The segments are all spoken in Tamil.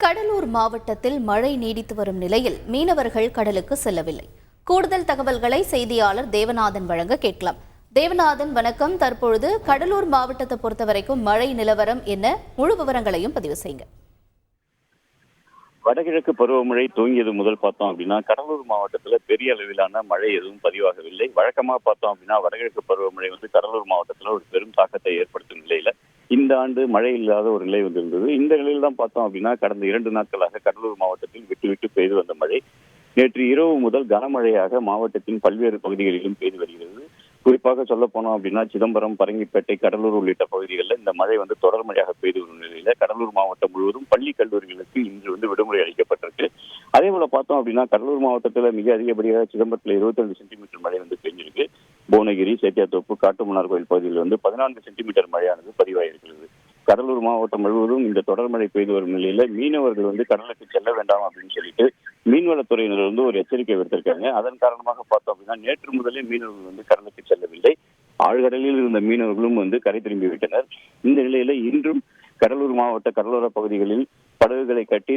கடலூர் மாவட்டத்தில் மழை நீடித்து வரும் நிலையில் மீனவர்கள் கடலுக்கு செல்லவில்லை. கூடுதல் தகவல்களை செய்தியாளர் தேவநாதன் வழங்க கேட்கலாம். தேவநாதன், வணக்கம். தற்பொழுது கடலூர் மாவட்டத்தை பொறுத்தவரைக்கும் மழை நிலவரம் என்ன? முழு விவரங்களையும் பதிவு செய்யுங்க. வடகிழக்கு பருவமழை துவங்கியது முதல் பார்த்தோம் அப்படின்னா கடலூர் மாவட்டத்தில் பெரிய அளவிலான மழை எதுவும் பதிவாகவில்லை. வழக்கமாக பார்த்தோம் அப்படின்னா வடகிழக்கு பருவமழை கடலூர் மாவட்டத்தில் ஒரு பெரும் தாக்கத்தை ஏற்படுத்தும் நிலையில இந்த ஆண்டு மழை இல்லாத ஒரு நிலை வந்திருந்தது. இந்த நிலையில் தான் பார்த்தோம் அப்படின்னா கடந்த 2 நாட்களாக கடலூர் மாவட்டத்தில் விட்டு விட்டு பெய்து வந்த மழை நேற்று இரவு முதல் கனமழையாக மாவட்டத்தின் பல்வேறு பகுதிகளிலும் பெய்து வருகிறது. குறிப்பாக சொல்ல போனோம் அப்படின்னா சிதம்பரம், பரங்கிப்பேட்டை, கடலூர் உள்ளிட்ட பகுதிகளில் இந்த மழை தொடர் மழையாக பெய்து வரும் நிலையில கடலூர் மாவட்டம் முழுவதும் பள்ளி கல்லூரிகளுக்கு இன்று விடுமுறை அளிக்கப்பட்டிருக்கு. அதே போல பார்த்தோம் அப்படின்னா கடலூர் மாவட்டத்தில் மிக அதிகப்படியாக சிதம்பரத்தில் 22 சென்டிமீட்டர் மழை பெய்ஞ்சிருக்கு. புவனகிரி, சேத்தியாத்தோப்பு, காட்டுமன்னார் கோயில் பகுதியில் 14 சென்டிமீட்டர் மழையானது பதிவாயிருக்கிறது. கடலூர் மாவட்டம் முழுவதும் இந்த தொடர் மழை பெய்து வரும் நிலையில மீனவர்கள் கடலுக்கு செல்ல வேண்டாம் அப்படின்னு சொல்லிட்டு மீன்வளத்துறையினர் ஒரு எச்சரிக்கை விடுத்திருக்காங்க. அதன் காரணமாக பார்த்தோம் அப்படின்னா நேற்று முதலே மீனவர்கள் கடலுக்கு செல்லவில்லை. ஆழ்கடலில் இருந்த மீனவர்களும் கரை திரும்பி விட்டனர். இந்த நிலையில இன்றும் கடலூர் மாவட்ட கடலோர பகுதிகளில் படகுகளை கட்டி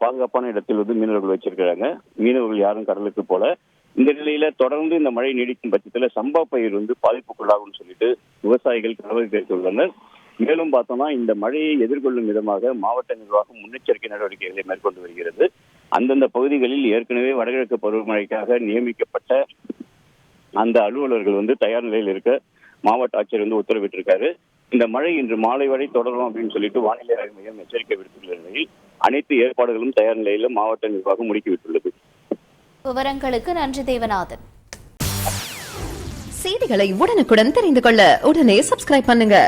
பாதுகாப்பான இடத்தில் மீனவர்கள் வச்சிருக்கிறாங்க. மீனவர்கள் யாரும் கடலுக்கு போல. இந்த நிலையில தொடர்ந்து இந்த மழை நீடிக்கும் பட்சத்துல சம்பா பயிர் பாதிப்புக்குள்ளாகும் சொல்லிட்டு விவசாயிகள் கவலை தெரிவித்துள்ளனர். மேலும் பார்த்தோம்னா இந்த மழையை எதிர்கொள்ளும் விதமாக மாவட்ட நிர்வாகம் முன்னெச்சரிக்கை நடவடிக்கைகளை மேற்கொண்டு வருகிறது. அந்தந்த பகுதிகளில் ஏற்கனவே வடகிழக்கு பருவமழைக்காக நியமிக்கப்பட்ட அந்த அலுவலர்கள் தயார் நிலையில் இருக்க மாவட்ட ஆட்சியர் உத்தரவிட்டிருக்காரு. இந்த மழை இன்று மாலை வரை தொடரும் அப்படின்னு சொல்லிட்டு வானிலை ஆய்வு மையம் எச்சரிக்கை விடுத்துள்ள நிலையில் அனைத்து ஏற்பாடுகளும் தயார் நிலையில மாவட்ட நிர்வாகம் முடுக்கிவிட்டுள்ளது. விவரங்களுக்கு நன்றி தேவநாதன். செய்திகளை உடனுக்குடன் தெரிந்து கொள்ள உடனே சப்ஸ்கிரைப் பண்ணுங்க.